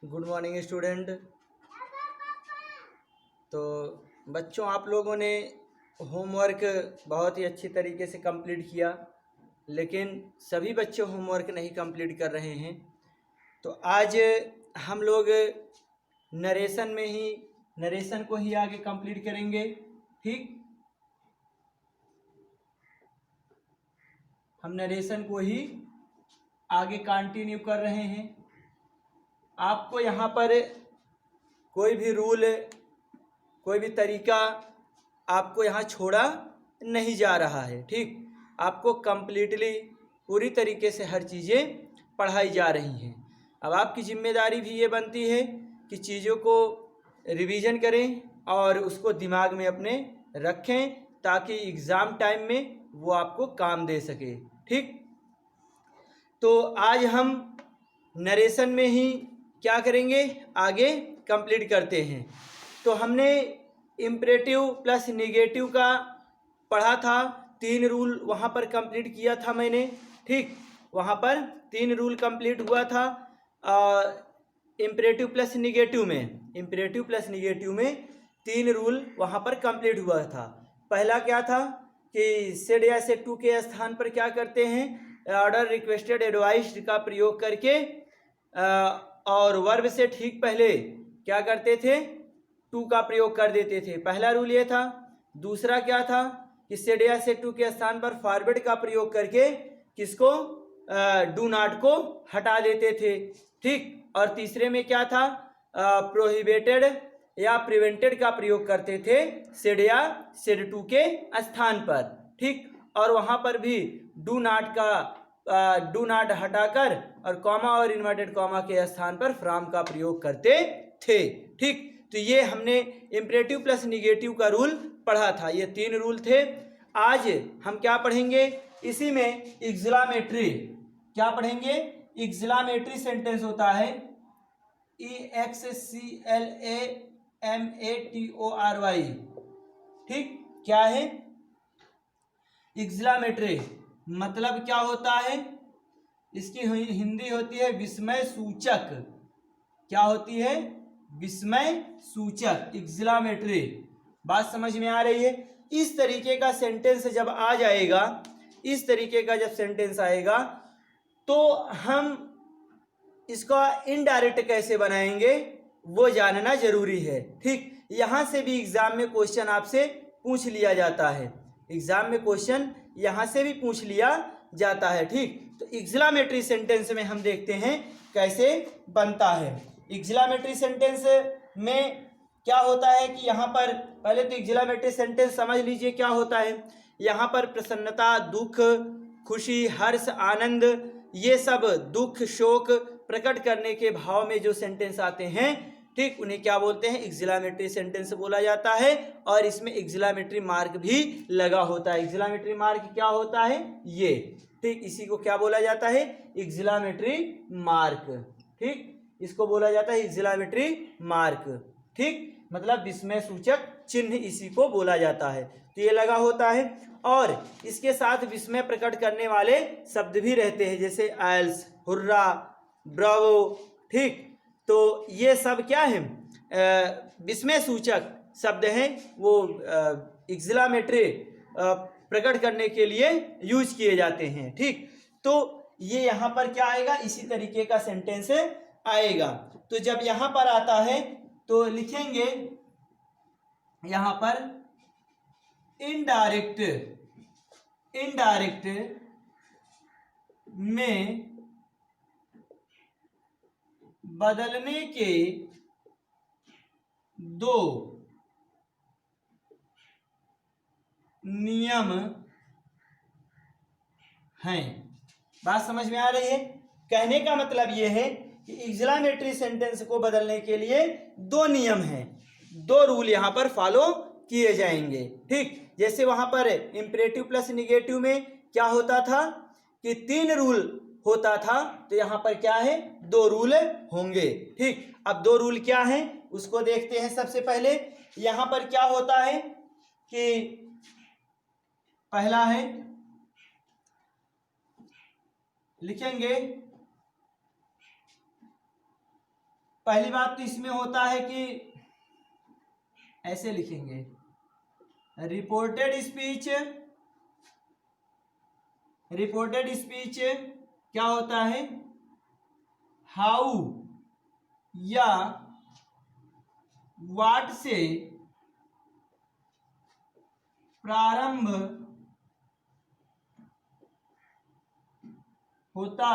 Good morning student. तो बच्चों, आप लोगों ने होमवर्क बहुत ही अच्छी तरीके से कंप्लीट किया, लेकिन सभी बच्चे होमवर्क नहीं कंप्लीट कर रहे हैं। तो आज हम लोग नरेशन को ही आगे कंप्लीट करेंगे। ठीक, हम नरेशन को ही आगे कंटिन्यू कर रहे हैं। आपको यहाँ पर कोई भी रूल, कोई भी तरीका आपको यहाँ छोड़ा नहीं जा रहा है। ठीक, आपको कंप्लीटली पूरी तरीके से हर चीज़ें पढ़ाई जा रही हैं। अब आपकी जिम्मेदारी भी ये बनती है कि चीज़ों को रिवीजन करें और उसको दिमाग में अपने रखें, ताकि एग्ज़ाम टाइम में वो आपको काम दे सके। ठीक, तो आज हम नरेशन में ही क्या करेंगे, आगे कंप्लीट करते हैं। तो हमने इम्परेटिव प्लस निगेटिव का पढ़ा था, 3 रूल वहाँ पर कंप्लीट किया था मैंने। ठीक, वहाँ पर 3 रूल कंप्लीट हुआ था इम्परेटिव प्लस निगेटिव में 3 रूल वहाँ पर कंप्लीट हुआ था। पहला क्या था कि सेड या सेड टू के स्थान पर क्या करते हैं, ऑर्डर रिक्वेस्टेड एडवाइस्ड का प्रयोग करके और वर्ब से ठीक पहले क्या करते थे, टू का प्रयोग कर देते थे। पहला रूल ये था। दूसरा क्या था कि सेड या सेड टू के स्थान पर फॉरवर्ड का प्रयोग करके किसको, डू नॉट को हटा देते थे। ठीक, और तीसरे में क्या था, प्रोहिबिटेड या प्रिवेंटेड का प्रयोग करते थे सेड या सेड टू के स्थान पर। ठीक, और वहाँ पर भी डू नॉट हटाकर और कॉमा और इन्वर्टेड कॉमा के स्थान पर फ्रॉम का प्रयोग करते थे। ठीक, तो ये हमने इम्परेटिव प्लस निगेटिव का रूल पढ़ा था। ये 3 रूल थे। आज हम क्या पढ़ेंगे, इसी में एक्सक्लेमेटरी क्या पढ़ेंगे, एक्सक्लेमेटरी सेंटेंस होता है EXCLAMATORY। ठीक, क्या है एक्सक्लेमेटरी, मतलब क्या होता है, इसकी हिंदी होती है विस्मय सूचक। क्या होती है, विस्मय सूचक, एक्सक्लेमेटरी। बात समझ में आ रही है। इस तरीके का सेंटेंस जब आ जाएगा, इस तरीके का जब सेंटेंस आएगा तो हम इसका इनडायरेक्ट कैसे बनाएंगे वो जानना जरूरी है। ठीक, यहां से भी एग्जाम में क्वेश्चन आपसे पूछ लिया जाता है, एग्जाम में क्वेश्चन यहां से भी पूछ लिया जाता है। ठीक, तो एक्सक्लेमेटरी सेंटेंस में हम देखते हैं कैसे बनता है। एक्सक्लेमेटरी सेंटेंस में क्या होता है कि यहाँ पर पहले तो एक्सक्लेमेटरी सेंटेंस समझ लीजिए क्या होता है। यहाँ पर प्रसन्नता, दुख, खुशी, हर्ष, आनंद, ये सब दुख, शोक प्रकट करने के भाव में जो सेंटेंस आते हैं, ठीक, उन्हें क्या बोलते हैं, एक्सक्लेमेटरी सेंटेंस बोला जाता है। और इसमें एक्सक्लेमेटरी मार्क भी लगा होता है। एक्सक्लेमेटरी मार्क क्या होता है, ये, ठीक, इसी को क्या बोला जाता है, एक्सक्लेमेटरी मार्क। ठीक, इसको बोला जाता है एक्सक्लेमेटरी मार्क। ठीक, मतलब विस्मय सूचक चिन्ह इसी को बोला जाता है। तो ये लगा होता है और इसके साथ विस्मय प्रकट करने वाले शब्द भी रहते हैं, जैसे एल्स, हुर्रा, ब्रावो। ठीक, तो ये सब क्या है, विस्मय सूचक शब्द हैं, वो एक्सक्लेमेटरी प्रकट करने के लिए यूज किए जाते हैं। ठीक, तो ये यहाँ पर क्या आएगा, इसी तरीके का सेंटेंस आएगा। तो जब यहाँ पर आता है तो लिखेंगे यहाँ पर इनडायरेक्ट में बदलने के 2 नियम हैं। बात समझ में आ रही है। कहने का मतलब यह है कि एक्सक्लेमेटरी सेंटेंस को बदलने के लिए 2 नियम हैं, 2 रूल यहाँ पर फॉलो किए जाएंगे। ठीक, जैसे वहां पर इम्परेटिव प्लस निगेटिव में क्या होता था कि 3 रूल होता था, तो यहाँ पर क्या है, 2 रूल होंगे। ठीक, अब 2 रूल क्या हैं उसको देखते हैं। सबसे पहले यहाँ पर क्या होता है कि पहला है, लिखेंगे पहली बात तो इसमें होता है कि ऐसे लिखेंगे, रिपोर्टेड स्पीच क्या होता है, हाउ या वाट से प्रारंभ होता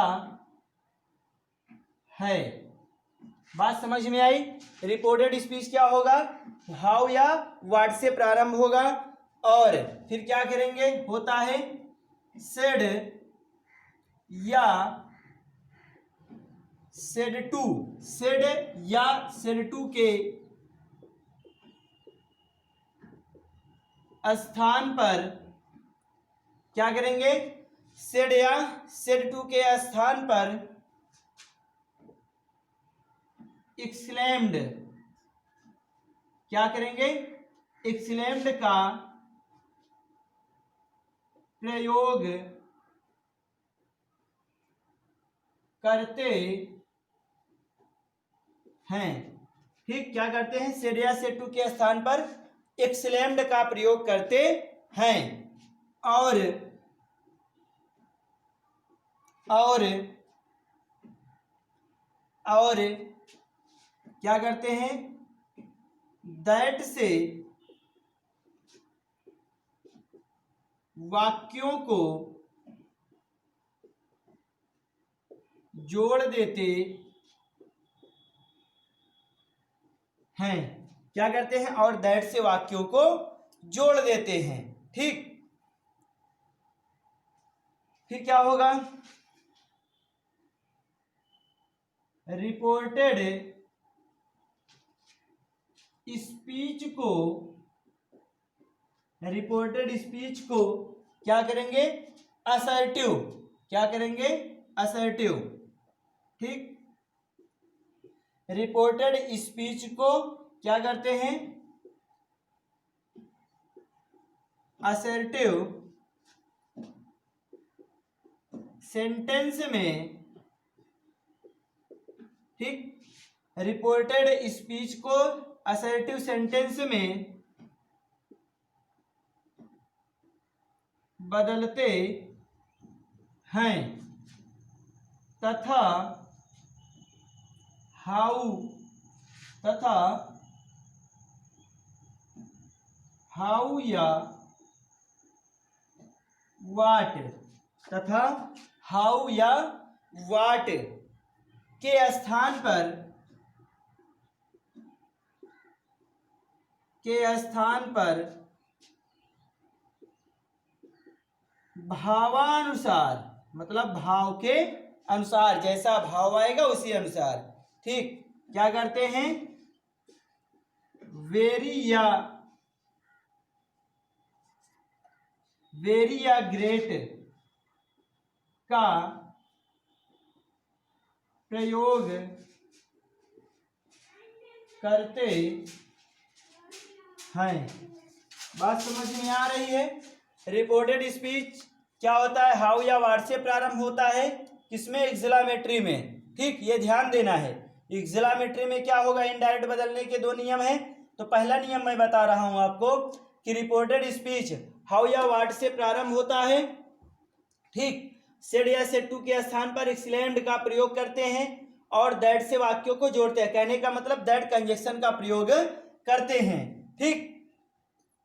है। बात समझ में आई? रिपोर्टेड स्पीच क्या होगा, हाउ या वाट से प्रारंभ होगा और फिर क्या करेंगे, होता है सेड या सेड टू के स्थान पर क्या करेंगे, सेड या सेड टू के स्थान पर एक्सक्लेम्ड क्या करेंगे, एक्सक्लेम्ड का प्रयोग करते हैं। ठीक, क्या करते हैं, सेड या सेड टू के स्थान पर एक्सक्लेम्ड का प्रयोग करते हैं और क्या करते हैं, दैट से वाक्यों को जोड़ देते हैं। क्या करते हैं, और दैट से वाक्यों को जोड़ देते हैं। ठीक, फिर क्या होगा, रिपोर्टेड स्पीच को क्या करेंगे, असर्टिव। ठीक, रिपोर्टेड स्पीच को क्या करते हैं, असर्टिव सेंटेंस में। ठीक, रिपोर्टेड स्पीच को असर्टिव सेंटेंस में बदलते हैं तथा हाउ या वाट के स्थान पर भावानुसार, मतलब भाव के अनुसार, जैसा भाव आएगा उसी अनुसार। ठीक, क्या करते हैं, वेरी या ग्रेट का प्रयोग करते हैं। बात समझ में आ रही है? रिपोर्टेड स्पीच क्या होता है, हाउ या वाट से प्रारंभ होता है, किसमें, एक्सक्लेमेटरी में। ठीक, ये ध्यान देना है। एक्सक्लेमेटरी में क्या होगा, इनडायरेक्ट बदलने के दो नियम हैं। तो पहला नियम मैं बता रहा हूं आपको कि रिपोर्टेड स्पीच हाउ या वाट से प्रारंभ होता है। ठीक, सेड या सेड टू के स्थान पर एक्सक्लेम्ड का प्रयोग करते हैं और दैट से वाक्यों को जोड़ते हैं। कहने का मतलब दैट कंजक्शन का प्रयोग करते हैं। ठीक,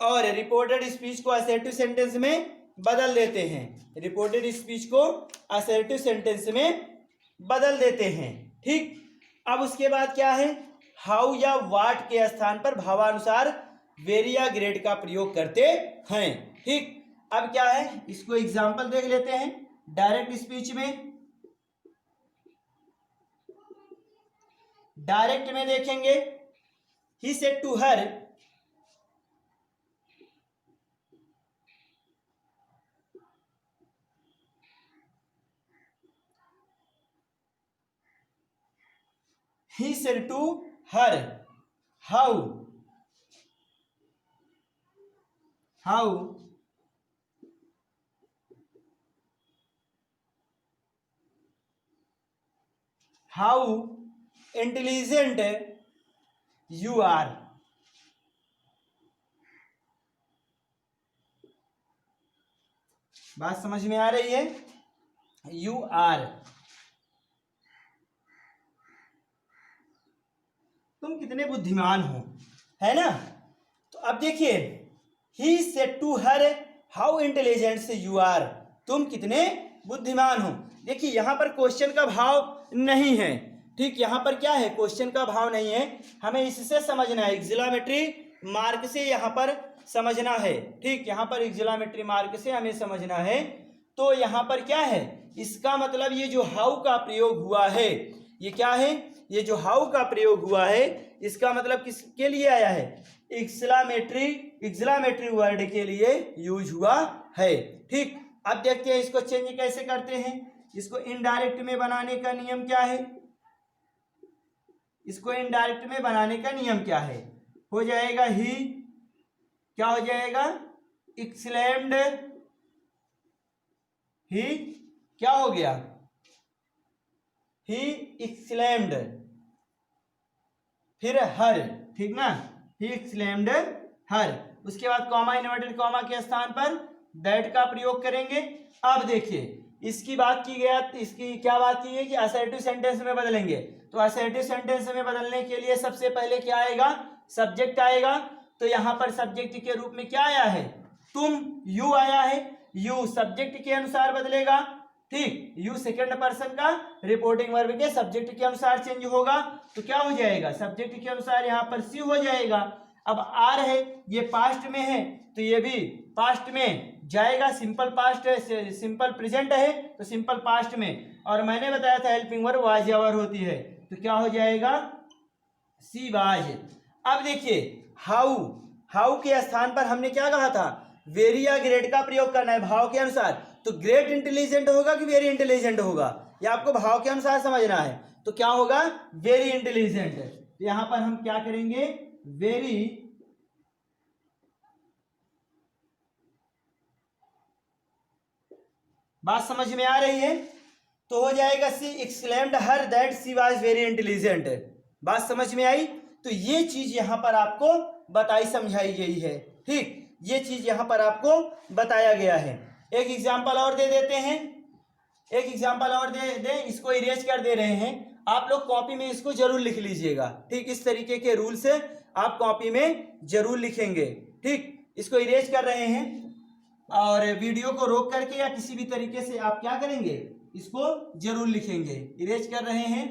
और रिपोर्टेड स्पीच को असर्टिव सेंटेंस में बदल देते हैं। रिपोर्टेड स्पीच को असर्टिव सेंटेंस में बदल देते हैं। ठीक, अब उसके बाद क्या है, हाउ या वाट के स्थान पर भावानुसार वेरी या ग्रेट का प्रयोग करते हैं। ठीक, अब क्या है, इसको एग्जाम्पल देख लेते हैं। डायरेक्ट स्पीच में, डायरेक्ट में देखेंगे, he said to her, he said to her, how intelligent you are. बात समझ में आ रही है? यू आर, तुम कितने बुद्धिमान हो, है ना। तो अब देखिए, he said to her how intelligent you are, तुम कितने बुद्धिमान हो। देखिए यहां पर क्वेश्चन का भाव नहीं है, ठीक, यहां पर क्या है, क्वेश्चन का भाव नहीं है, हमें इससे समझना है, एक्सिलोमेट्री मार्क से यहां पर समझना है, ठीक, यहां पर एक्सिलोमेट्री मार्क से हमें समझना है। तो यहां पर क्या है, इसका मतलब ये जो हाउ का प्रयोग हुआ है, ये क्या है, ये जो हाउ का प्रयोग हुआ है, इसका मतलब किसके लिए आया है, एक्सिलोमेट्री वर्ड के लिए यूज हुआ है, ठीक। अब देखते हैं इसको चेंज कैसे करते हैं। इसको इनडायरेक्ट में बनाने का नियम क्या है, इसको इनडायरेक्ट में बनाने का नियम क्या है, हो जाएगा ही, क्या हो जाएगा, एक्सलेम्ड, ही क्या हो गया, ही एक्सलेम्ड, फिर हर, ठीक ना, ही एक्सलेम्ड हर, उसके बाद कॉमा, इन्वर्टेड कॉमा के स्थान पर दैट का प्रयोग करेंगे। अब देखिए इसकी बात की गया, इसकी क्या बात की है कि असर्टिव सेंटेंस में बदलेंगे। तो असर्टिव सेंटेंस में बदलने के लिए सबसे पहले क्या आएगा, सब्जेक्ट आएगा। तो यहां पर सब्जेक्ट के रूप में क्या आया है, तुम, यू आया है, यू सब्जेक्ट के अनुसार बदलेगा, ठीक, यू सेकंड पर्सन का रिपोर्टिंग वर्ब के सब्जेक्ट के अनुसार चेंज होगा। तो क्या हो जाएगा, सब्जेक्ट के अनुसार यहाँ पर सी हो जाएगा। अब आर है, ये पास्ट में है, तो ये भी पास्ट में जाएगा, सिंपल पास्ट है, सिंपल प्रेजेंट है तो सिंपल पास्ट में, और मैंने बताया था हेल्पिंग वर्ब वाज या वर होती है, तो क्या हो जाएगा, सी वाज। अब देखिए हाउ, हाउ के स्थान पर हमने क्या कहा था, वेरी या ग्रेट का प्रयोग करना है भाव के अनुसार। तो ग्रेट इंटेलिजेंट होगा कि वेरी इंटेलिजेंट होगा, ये आपको भाव के अनुसार समझना है। तो क्या होगा, वेरी इंटेलिजेंट। तो यहां पर हम क्या करेंगे, वेरी बात समझ में आ रही है, तो हो जाएगा she exclaimed her that she was very intelligent. बात समझ में आई। तो ये चीज यहां पर आपको बताई समझाई गई है, ठीक, ये चीज यहां पर आपको बताया गया है। एक एग्जांपल और दे देते हैं, एक एग्जांपल और दे दें, इसको इरेज कर दे रहे हैं, आप लोग कॉपी में इसको जरूर लिख लीजिएगा, ठीक, इस तरीके के रूल से आप कॉपी में जरूर लिखेंगे, ठीक। इसको इरेज कर रहे हैं और वीडियो को रोक करके या किसी भी तरीके से आप क्या करेंगे, इसको जरूर लिखेंगे, इरेज कर रहे हैं।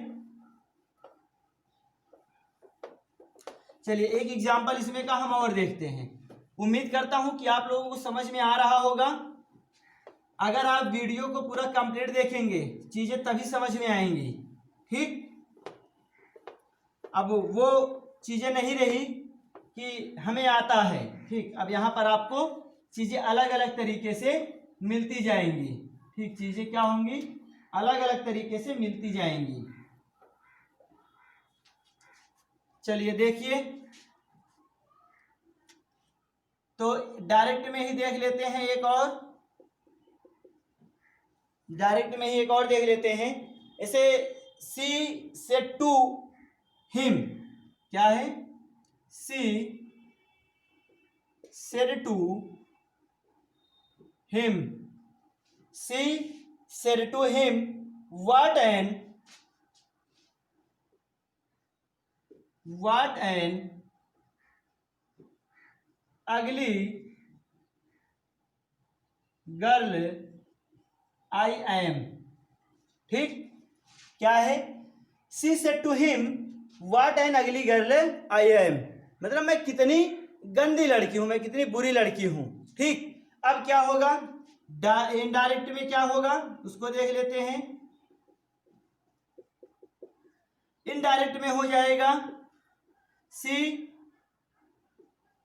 चलिए एक एग्जांपल इसमें का हम और देखते हैं। उम्मीद करता हूं कि आप लोगों को समझ में आ रहा होगा। अगर आप वीडियो को पूरा कंप्लीट देखेंगे चीजें तभी समझ में आएंगी, ठीक। अब वो चीजें नहीं रही कि हमें आता है, ठीक, अब यहाँ पर आपको चीजें अलग अलग तरीके से मिलती जाएंगी, ठीक, चीजें क्या होंगी, अलग अलग तरीके से मिलती जाएंगी। चलिए देखिए, तो डायरेक्ट में ही देख लेते हैं, एक और डायरेक्ट में ही एक और देख लेते हैं। ऐसे सी सेड टू हिम, क्या है, she said to him, she said to him what an ugly girl I am, ठीक, क्या है, she said to him what an ugly girl I am, मतलब मैं कितनी गंदी लड़की हूं, मैं कितनी बुरी लड़की हूं, ठीक। अब क्या होगा, इनडायरेक्ट में क्या होगा उसको देख लेते हैं। इनडायरेक्ट में हो जाएगा सी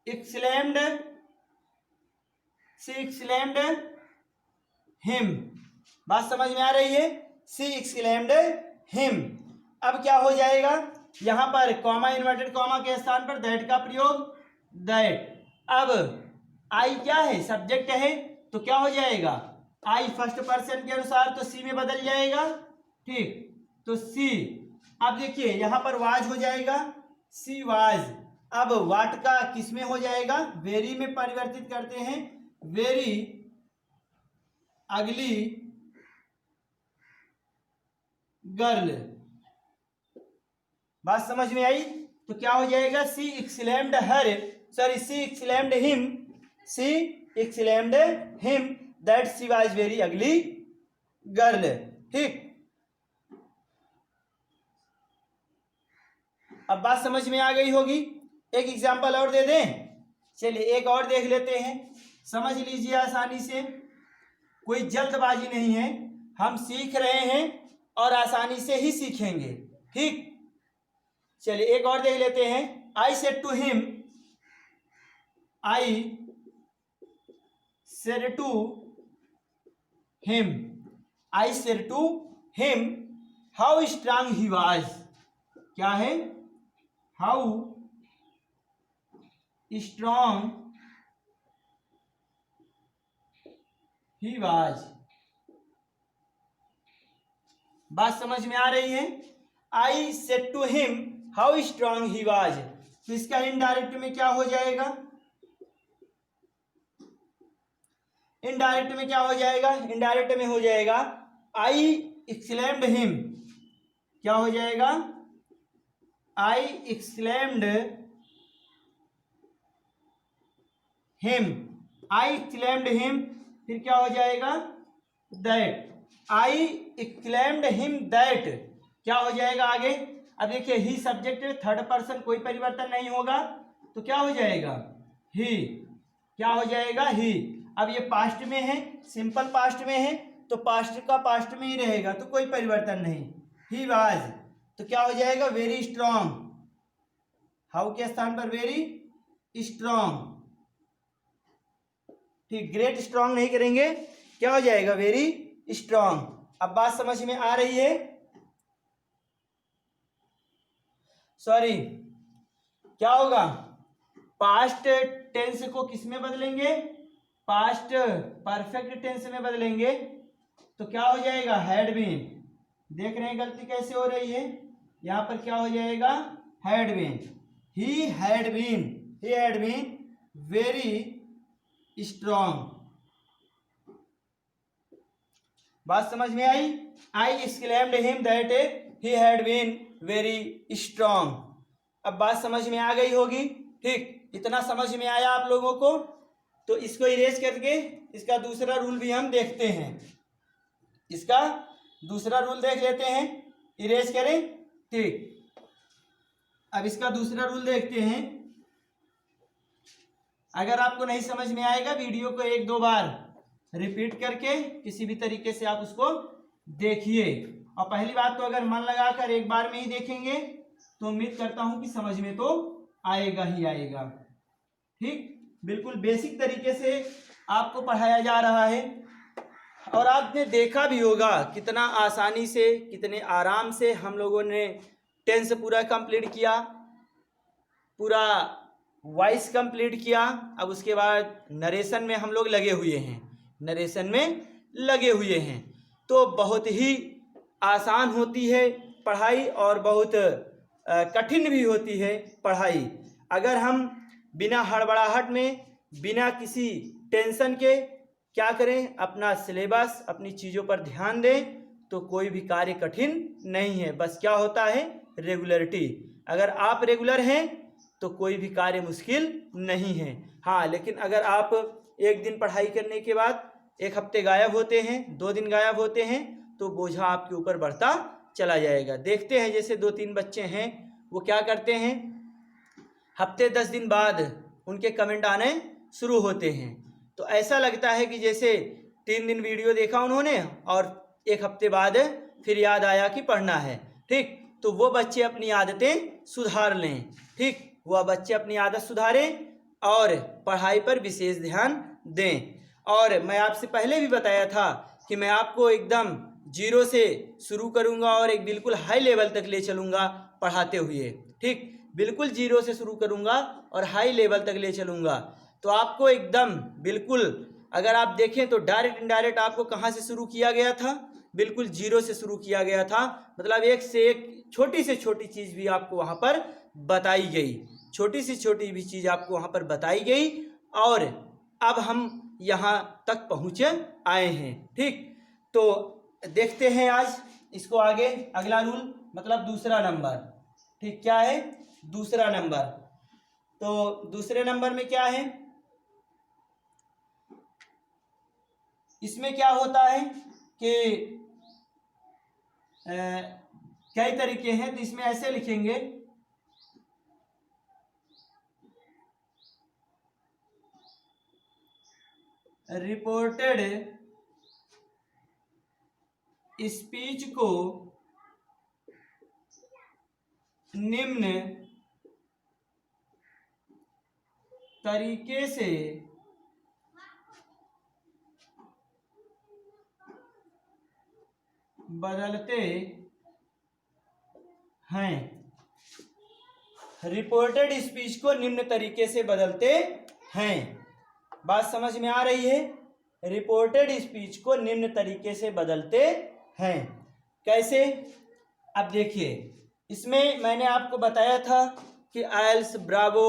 एक्सलेम्ड हिम। बात समझ में आ रही है, सी एक्सलेम्ड हिम। अब क्या हो जाएगा, यहां पर कॉमा, इन्वर्टेड कॉमा के स्थान पर दैट का प्रयोग, दैट। अब आई क्या है, सब्जेक्ट है, तो क्या हो जाएगा, आई फर्स्ट पर्सन के अनुसार तो सी में बदल जाएगा, ठीक, तो सी अब देखिए यहाँ पर वाज हो जाएगा, सी वाज। अब वाट का किस में हो जाएगा, वेरी में परिवर्तित करते हैं, वेरी अगली गर्ल। बात समझ में आई? तो क्या हो जाएगा, she exclaimed her, sorry she exclaimed him, she exclaimed him that she was very ugly girl. ठीक, अब बात समझ में आ गई होगी। एक एग्जांपल और दे दें, चलिए एक और देख लेते हैं, समझ लीजिए आसानी से, कोई जल्दबाजी नहीं है, हम सीख रहे हैं और आसानी से ही सीखेंगे। ठीक, चलिए एक और देख लेते हैं। I said to him, I said to him, I said to him how strong he was. क्या है, हाउ स्ट्रांग ही वाज। बात समझ में आ रही है? I said to him how strong he was, तो इसका इनडायरेक्ट में क्या हो जाएगा, इनडायरेक्ट में क्या हो जाएगा, इनडायरेक्ट में हो जाएगा आई एक्सक्लेम्ड हिम। क्या हो जाएगा, आई एक्सक्लेम्ड हिम, आई एक्सक्लेम्ड हिम, फिर क्या हो जाएगा, that, I exclaimed him that, क्या हो जाएगा आगे। अब देखिए ही सब्जेक्ट, थर्ड पर्सन, कोई परिवर्तन नहीं होगा, तो क्या हो जाएगा, ही। क्या हो जाएगा, ही। अब ये पास्ट में है, सिंपल पास्ट में है, तो पास्ट का पास्ट में ही रहेगा, तो कोई परिवर्तन नहीं, ही वाज। तो क्या हो जाएगा, वेरी स्ट्रांग, हाउ के स्थान पर वेरी स्ट्रांग। ठीक, ग्रेट स्ट्रांग नहीं करेंगे, क्या हो जाएगा, वेरी स्ट्रांग। अब बात समझ में आ रही है? सॉरी, क्या होगा, पास्ट टेंस को किस में बदलेंगे, पास्ट परफेक्ट टेंस में बदलेंगे, तो क्या हो जाएगा, हैड बीन। देख रहे हैं गलती कैसे हो रही है, यहां पर क्या हो जाएगा, had been, he had been very strong. बात समझ में आई? I exclaimed him that he had been very strong. अब बात समझ में आ गई होगी। ठीक, इतना समझ में आया आप लोगों को, तो इसको इरेज करके इसका दूसरा रूल भी हम देखते हैं। इसका दूसरा रूल देख लेते हैं, इरेज करें। ठीक, अब इसका दूसरा रूल देखते हैं। अगर आपको नहीं समझ में आएगा, वीडियो को एक दो बार रिपीट करके किसी भी तरीके से आप उसको देखिए। और पहली बात तो अगर मन लगाकर एक बार में ही देखेंगे तो उम्मीद करता हूं कि समझ में तो आएगा ही आएगा। ठीक, बिल्कुल बेसिक तरीके से आपको पढ़ाया जा रहा है, और आपने देखा भी होगा कितना आसानी से, कितने आराम से हम लोगों ने टेंस पूरा कंप्लीट किया, पूरा वॉइस कंप्लीट किया। अब उसके बाद नरेशन में हम लोग लगे हुए हैं, नरेशन में लगे हुए हैं। तो बहुत ही आसान होती है पढ़ाई और बहुत कठिन भी होती है पढ़ाई। अगर हम बिना हड़बड़ाहट में, बिना किसी टेंशन के क्या करें, अपना सिलेबस, अपनी चीज़ों पर ध्यान दें, तो कोई भी कार्य कठिन नहीं है। बस क्या होता है, रेगुलरिटी। अगर आप रेगुलर हैं तो कोई भी कार्य मुश्किल नहीं है। हाँ, लेकिन अगर आप एक दिन पढ़ाई करने के बाद एक हफ्ते गायब होते हैं, 2 दिन गायब होते हैं, तो बोझा आपके ऊपर बढ़ता चला जाएगा। देखते हैं जैसे 2-3 बच्चे हैं, वो क्या करते हैं, हफ्ते 10 दिन बाद उनके कमेंट आने शुरू होते हैं, तो ऐसा लगता है कि जैसे 3 दिन वीडियो देखा उन्होंने और 1 हफ्ते बाद फिर याद आया कि पढ़ना है। ठीक, तो वो बच्चे अपनी आदतें सुधार लें। ठीक, वह बच्चे अपनी आदत सुधारें और पढ़ाई पर विशेष ध्यान दें। और मैं आपसे पहले भी बताया था कि मैं आपको एकदम 0 से शुरू करूंगा और एक बिल्कुल हाई लेवल तक ले चलूंगा पढ़ाते हुए। ठीक, बिल्कुल 0 से शुरू करूंगा और हाई लेवल तक ले चलूंगा। तो आपको एकदम बिल्कुल, अगर आप देखें तो डायरेक्ट इनडायरेक्ट आपको कहाँ से शुरू किया गया था, बिल्कुल जीरो से शुरू किया गया था, मतलब एक से एक छोटी से छोटी चीज़ भी आपको वहाँ पर बताई गई, छोटी से छोटी भी चीज़ आपको वहाँ पर बताई गई, और अब हम यहाँ तक पहुँचे आए हैं। ठीक, तो देखते हैं आज इसको आगे, अगला रूल मतलब दूसरा नंबर। ठीक, क्या है दूसरा नंबर? तो दूसरे नंबर में क्या है, इसमें क्या होता है कि कई तरीके हैं, तो इसमें ऐसे लिखेंगे रिपोर्टेड स्पीच को निम्न तरीके से बदलते हैं। रिपोर्टेड स्पीच को निम्न तरीके से बदलते हैं। बात समझ में आ रही है? रिपोर्टेड स्पीच को निम्न तरीके से बदलते हैं। कैसे? अब देखिए, इसमें मैंने आपको बताया था कि आयल्स, ब्रावो,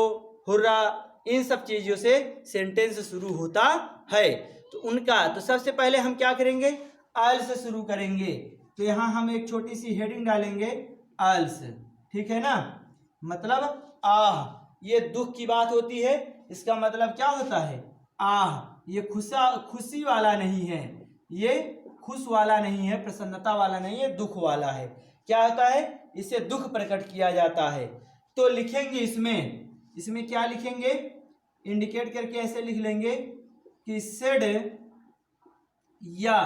हुर्रा, इन सब चीज़ों से सेंटेंस शुरू होता है। तो उनका, तो सबसे पहले हम क्या करेंगे, आयल्स से शुरू करेंगे। तो यहाँ हम एक छोटी सी हेडिंग डालेंगे, आयल्स। ठीक है ना, मतलब आह, ये दुख की बात होती है, इसका मतलब क्या होता है, आह। ये खुशी वाला नहीं है, ये खुश वाला नहीं है, प्रसन्नता वाला नहीं है, दुख वाला है। क्या होता है, इससे दुख प्रकट किया जाता है। तो लिखेंगे इसमें क्या लिखेंगे, इंडिकेट करके ऐसे लिख लेंगे कि सेड या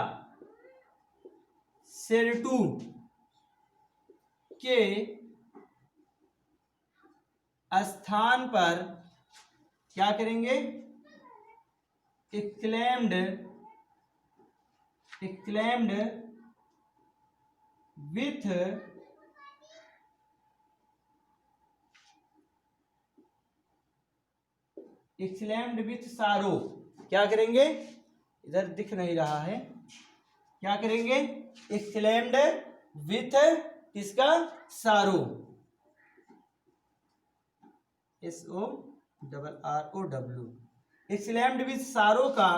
सेड टू के स्थान पर क्या करेंगे, एक्लेम्ड विथ सारो। क्या करेंगे, इधर दिख नहीं रहा है, क्या करेंगे, एक्लेम्ड विथ किसका, सारो, SORROW। एक्लेम्ड विथ सारो का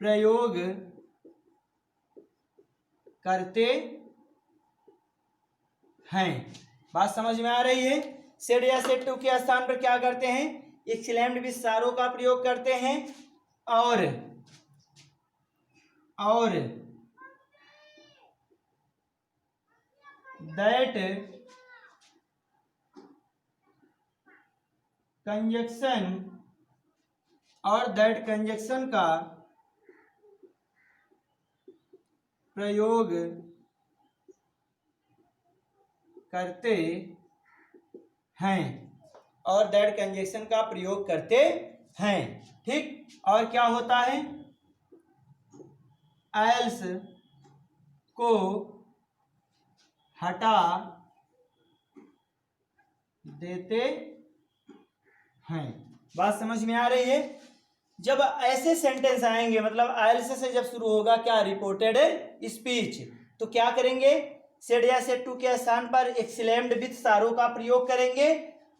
प्रयोग करते हैं। बात समझ में आ रही है? सेड या सेड टू के स्थान पर क्या करते हैं, एक्लेम्ड विथ सारो का प्रयोग करते हैं, और दैट कंजक्शन का प्रयोग करते हैं, और दैट कंजक्शन का प्रयोग करते हैं। ठीक, और क्या होता है, एल्स को हटा देते हैं। बात समझ में आ रही है? जब ऐसे सेंटेंस आएंगे, मतलब एल्स से जब शुरू होगा क्या, रिपोर्टेड स्पीच, तो क्या करेंगे, सेड या सेड टू के स्थान पर एक्लेम्ड विथ सारो का प्रयोग करेंगे,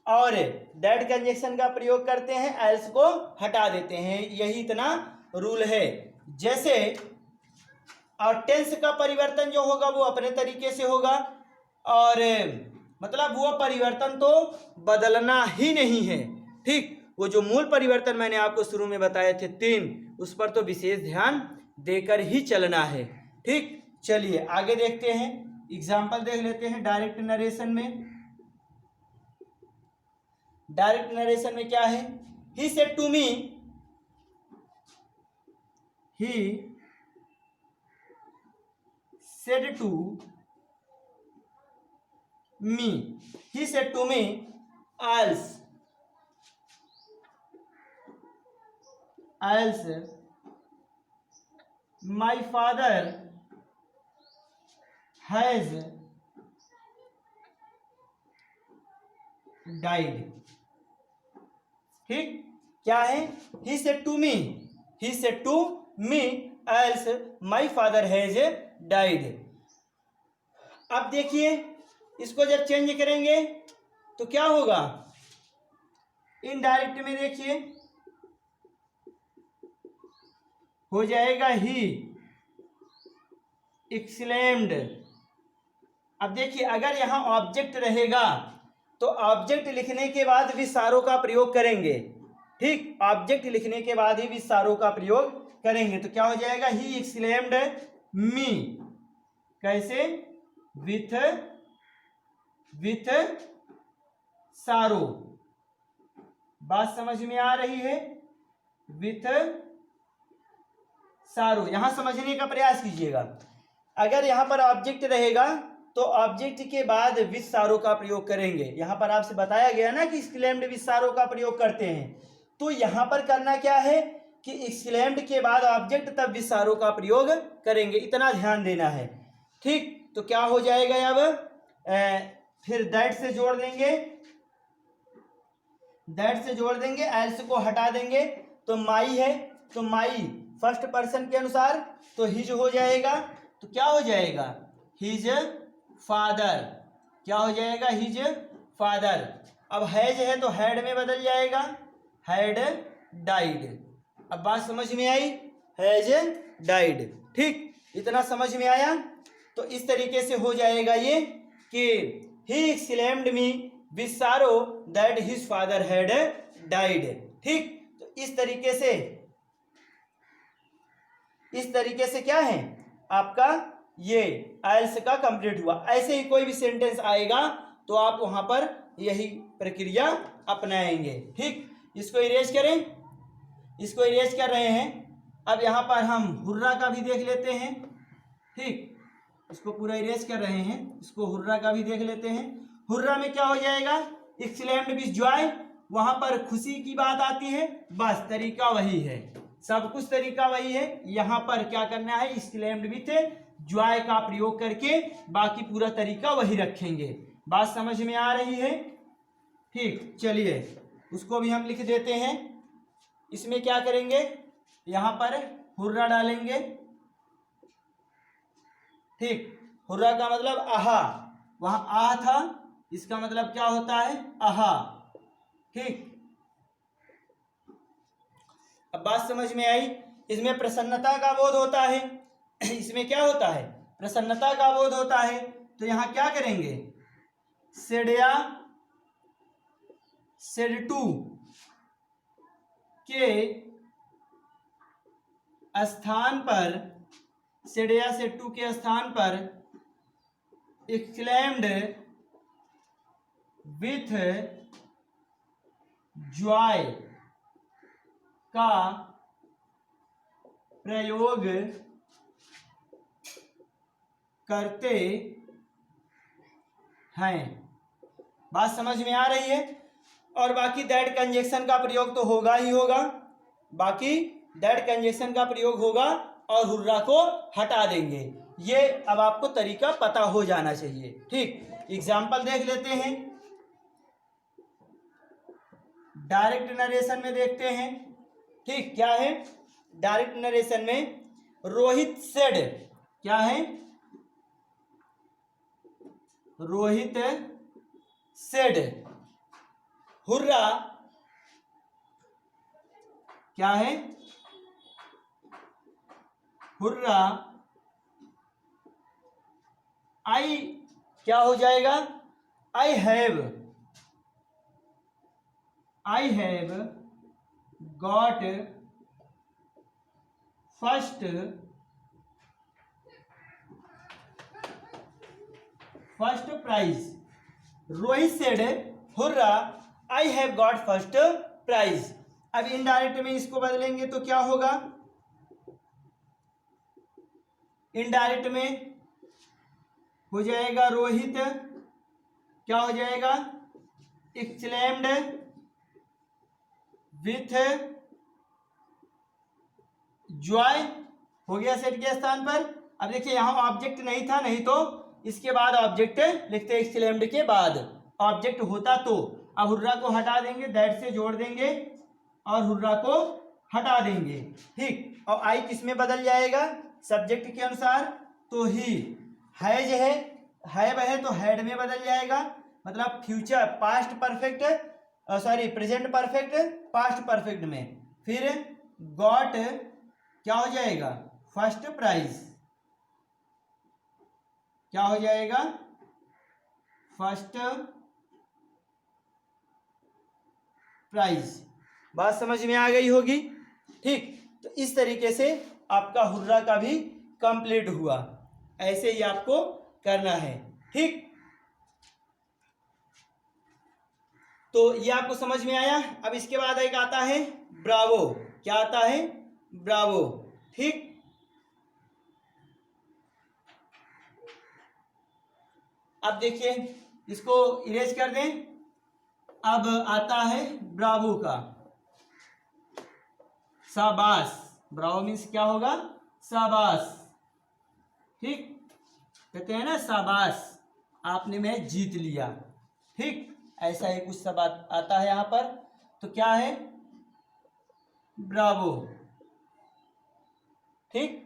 और दैट कंजक्शन का प्रयोग करते हैं, एल्स को हटा देते हैं। यही इतना रूल है। जैसे, और टेंस का परिवर्तन जो होगा वो अपने तरीके से होगा, और मतलब वो परिवर्तन तो बदलना ही नहीं है। ठीक, वो जो मूल परिवर्तन मैंने आपको शुरू में बताए थे 3, उस पर तो विशेष ध्यान देकर ही चलना है। ठीक, चलिए आगे देखते हैं, एग्जाम्पल देख लेते हैं। डायरेक्ट नरेशन में क्या है, he said to me, he said to me, he said to me, else my father has died। ठीक, क्या है, he said to me, else my father has died. अब देखिए इसको जब चेंज करेंगे तो क्या होगा, इनडायरेक्ट में देखिए हो जाएगा ही एक्सक्लेम्ड। अब देखिए अगर यहां ऑब्जेक्ट रहेगा तो ऑब्जेक्ट लिखने के बाद विस्तारों का प्रयोग करेंगे, ठीक, ऑब्जेक्ट लिखने के बाद ही विस्तारों का प्रयोग करेंगे। तो क्या हो जाएगा, ही एक्सक्लेम्ड मी, कैसे, विथ सारो। बात समझ में आ रही है, विथ सारो। यहां समझने का प्रयास कीजिएगा, अगर यहां पर ऑब्जेक्ट रहेगा तो ऑब्जेक्ट के बाद विथ सारो का प्रयोग करेंगे। यहां पर आपसे बताया गया ना कि एक्सक्लेम्ड विथ सारो का प्रयोग करते हैं, तो यहां पर करना क्या है कि एक्सक्लेम्ड के बाद ऑब्जेक्ट तब विथ सारो का प्रयोग करेंगे, इतना ध्यान देना है, ठीक। तो क्या हो जाएगा अब, फिर दैट से जोड़ देंगे, दैट से जोड़ देंगे, एल्स को हटा देंगे, तो माई है तो माई फर्स्ट पर्सन के अनुसार तो हिज हो जाएगा। तो क्या हो जाएगा, हिज फादर, क्या हो जाएगा, हिज फादर। अब हैज है तो हैड में बदल जाएगा, हैड डाइड। अब बात समझ में आई, हैज डाइड, ठीक, इतना समझ में आया। तो इस तरीके से हो जाएगा ये कि ही एक्सक्लेम्ड मी विथ सारो that his father had died, ठीक। तो इस तरीके से क्या है आपका ये आइल्स का कंप्लीट हुआ। ऐसे ही कोई भी सेंटेंस आएगा तो आप वहां पर यही प्रक्रिया अपनाएंगे, ठीक। इसको इरेज करें, इसको इरेज कर रहे हैं। अब यहां पर हम हुर्रा का भी देख लेते हैं, ठीक, इसको पूरा इरेज कर रहे हैं, इसको हुर्रा का भी देख लेते हैं। हुर्रा में क्या हो जाएगा, एक्सक्लेम्ड विथ जॉय, वहां पर खुशी की बात आती है, बस तरीका वही है, सब कुछ तरीका वही है। यहां पर क्या करना है, एक्सक्लेम्ड विथ जॉय का प्रयोग करके बाकी पूरा तरीका वही रखेंगे। बात समझ में आ रही है, ठीक। चलिए उसको भी हम लिख देते हैं। इसमें क्या करेंगे, यहां पर हुर्रा डालेंगे, ठीक। हुर्रा का मतलब आहा, वहां आह था, इसका मतलब क्या होता है, आहा, ठीक। अब बात समझ में आई। इसमें प्रसन्नता का बोध होता है, इसमें क्या होता है, प्रसन्नता का बोध होता है। तो यहां क्या करेंगे, सेडिया सेड टू के स्थान पर, सेडिया सेड टू के स्थान पर एक्सक्लेम्ड विथ जॉय का प्रयोग करते हैं। बात समझ में आ रही है। और बाकी दैट कंजक्शन का प्रयोग तो होगा ही होगा, बाकी दैट कंजक्शन का प्रयोग होगा और हुर्रा को हटा देंगे। ये अब आपको तरीका पता हो जाना चाहिए, ठीक। एग्जाम्पल देख लेते हैं, डायरेक्ट नरेशन में देखते हैं, ठीक। क्या है, डायरेक्ट नरेशन में रोहित सेड, क्या है, रोहित सेड, हुर्रा क्या है, हुर्रा आई, क्या हो जाएगा, I have got first prize. Rohit said hurrah I have got first prize. अब इनडायरेक्ट में इसको बदलेंगे तो क्या होगा, इनडायरेक्ट में हो जाएगा रोहित, क्या हो जाएगा, एक्सक्लेम्ड विथ जॉय, हो गया सेट के स्थान पर। अब देखिए यहां ऑब्जेक्ट नहीं था, नहीं तो इसके बाद ऑब्जेक्ट लिखते, एक्सक्लेम्ड के बाद ऑब्जेक्ट होता तो। अब हुर्रा को हटा देंगे, दैट से जोड़ देंगे और हुर्रा को हटा देंगे, ठीक। और आई किस में बदल जाएगा, सब्जेक्ट के अनुसार तो ही, हैज है वह तो हैड में बदल जाएगा, मतलब future past perfect sorry present perfect past perfect में। फिर गॉट क्या हो जाएगा, फर्स्ट प्राइज, क्या हो जाएगा, फर्स्ट प्राइज। बात समझ में आ गई होगी। ठीक, तो इस तरीके से आपका हुर्रा का भी कंप्लीट हुआ। ऐसे ही आपको करना है। ठीक, तो ये आपको समझ में आया। अब इसके बाद एक आता है ब्रावो। क्या आता है, ब्रावो। ठीक, अब देखिए इसको इरेज कर दें। अब आता है ब्रावो का, शाबाश। ब्रावो मीन्स क्या होगा, शाबाश। ठीक, कहते हैं ना शाबाश, आपने मैच जीत लिया। ठीक, ऐसा ही कुछ सब आता है यहाँ पर। तो क्या है, ब्रावो। ठीक,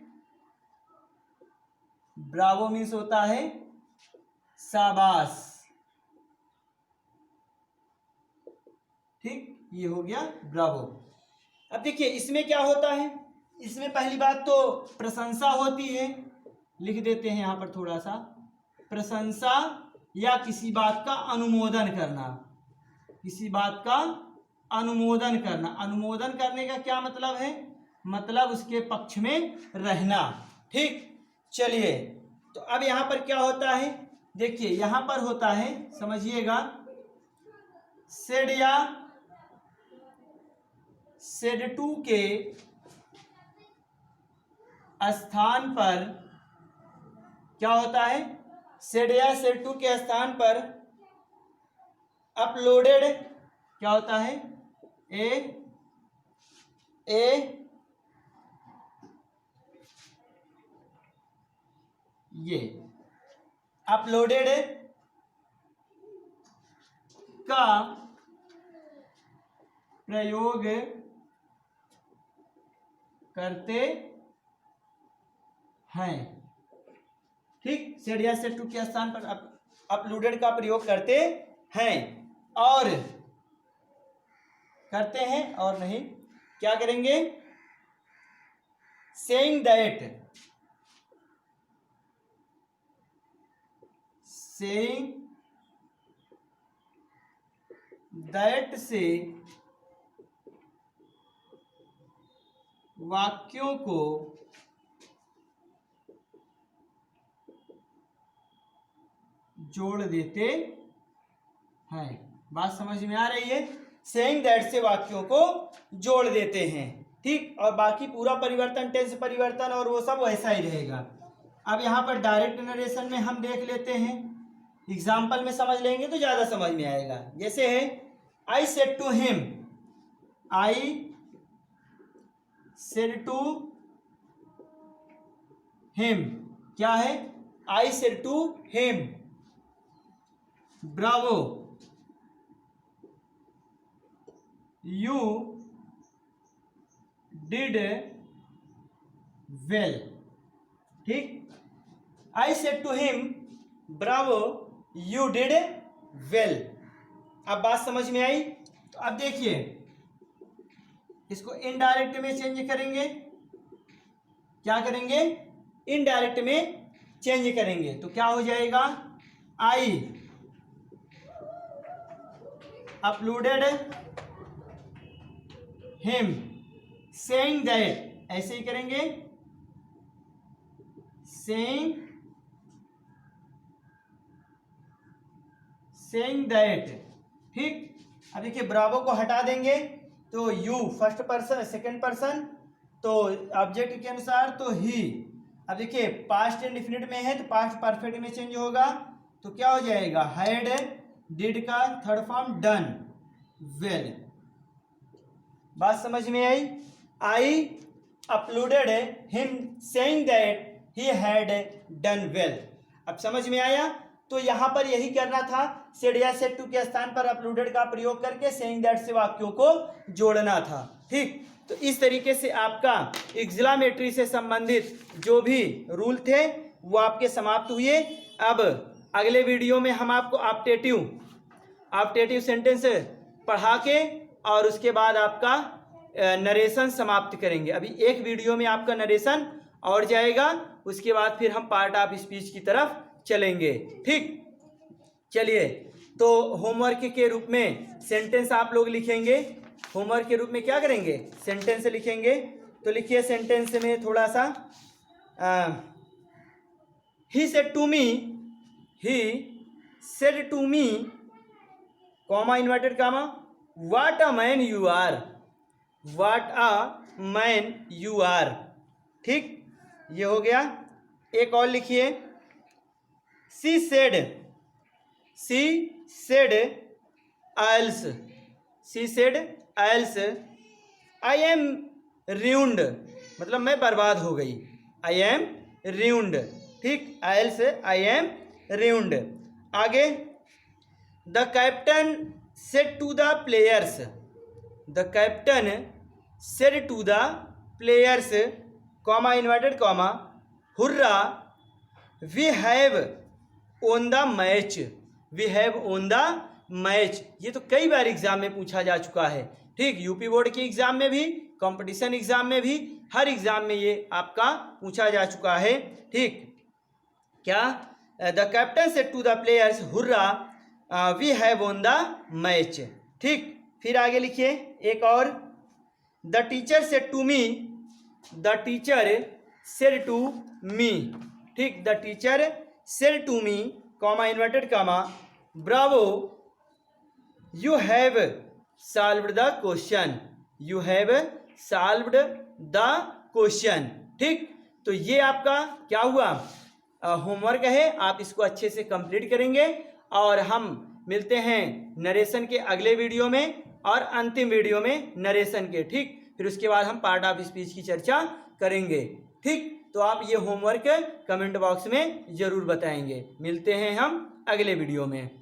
ब्रावो मीन्स होता है शाबाश। ठीक, ये हो गया ब्रावो। अब देखिए इसमें क्या होता है, इसमें पहली बात तो प्रशंसा होती है। लिख देते हैं यहाँ पर थोड़ा सा, प्रशंसा या किसी बात का अनुमोदन करना, किसी बात का अनुमोदन करना। अनुमोदन करने का क्या मतलब है, मतलब उसके पक्ष में रहना। ठीक, चलिए तो अब यहाँ पर क्या होता है, देखिए यहाँ पर होता है, समझिएगा, सेड या सेड टू के स्थान पर क्या होता है, सेड या सेड टू के स्थान पर अपलोडेड क्या होता है, ये अपलोडेड का प्रयोग करते हैं। ठीक, सेड या सेड टू के स्थान पर अपलोडेड का प्रयोग करते हैं, और करते हैं और नहीं, क्या करेंगे, सेइंग दैट, सेइंग दैट से वाक्यों को जोड़ देते हैं। बात समझ में आ रही है, सेइंग दैट से वाक्यों को जोड़ देते हैं। ठीक, और बाकी पूरा परिवर्तन, टेंस परिवर्तन और वो सब वैसा ही रहेगा। अब यहाँ पर डायरेक्ट नरेशन में हम देख लेते हैं, एग्जाम्पल में समझ लेंगे तो ज्यादा समझ में आएगा। जैसे है, I said to him, I said to him, क्या है, I said to him bravo, you did well. ठीक, I said to him bravo, you did well. अब बात समझ में आई। तो अब देखिए इसको इनडायरेक्ट में चेंज करेंगे, क्या करेंगे, इनडायरेक्ट में चेंज करेंगे। तो क्या हो जाएगा, आई अपलोडेड हिम सेइंग दैट, ऐसे ही करेंगे, सेइंग दैट। ठीक, अब देखिए ब्रावो को हटा देंगे तो you first person second person, तो ऑब्जेक्ट के अनुसार तो ही। अब देखिए पास्ट इंडेफिनिट में है तो पास्ट परफेक्ट में चेंज होगा, तो क्या हो जाएगा, हैड डिड का थर्ड फॉर्म डन वेल। बात समझ में आई, I uploaded him saying that he had done well. अब समझ में आया। तो यहां पर यही करना था, सेड या सेड टू के स्थान पर अपलोडेड का प्रयोग करके सेइंग दैट से वाक्यों को जोड़ना था। ठीक, तो इस तरीके से आपका एक्सिलामेट्री से संबंधित जो भी रूल थे वो आपके समाप्त हुए। अब अगले वीडियो में हम आपको ऑप्टेटिव सेंटेंस पढ़ा के और उसके बाद आपका नरेशन समाप्त करेंगे। अभी एक वीडियो में आपका नरेशन और जाएगा, उसके बाद फिर हम पार्ट ऑफ स्पीच की तरफ चलेंगे। ठीक, चलिए, तो होमवर्क के रूप में सेंटेंस आप लोग लिखेंगे। होमवर्क के रूप में क्या करेंगे? सेंटेंस लिखेंगे। तो लिखिए सेंटेंस में थोड़ा सा, he said to me comma inverted comma what a man you are, what a man you are. ठीक, ये हो गया। एक और लिखिए, she said else I am ruined, मतलब मैं बर्बाद हो गई। I am ruined। ठीक, एल्स आई एम ruined। आगे, the captain said to the players comma inverted comma hurrah we have won the match. ये तो कई बार एग्जाम में पूछा जा चुका है। ठीक, यूपी बोर्ड के एग्जाम में भी, कंपटीशन एग्जाम में भी, हर एग्जाम में ये आपका पूछा जा चुका है। ठीक, क्या? The captain said to the players hurrah we have won the match. ठीक, फिर आगे लिखिए एक और, the teacher said to me. ठीक, the teacher said to me comma inverted comma bravo you have solved the question. ठीक, तो ये आपका क्या हुआ? होमवर्क है, आप इसको अच्छे से कंप्लीट करेंगे और हम मिलते हैं नरेशन के अगले वीडियो में और अंतिम वीडियो में नरेशन के। ठीक, फिर उसके बाद हम पार्ट ऑफ स्पीच की चर्चा करेंगे। ठीक, तो आप ये होमवर्क कमेंट बॉक्स में जरूर बताएंगे। मिलते हैं हम अगले वीडियो में।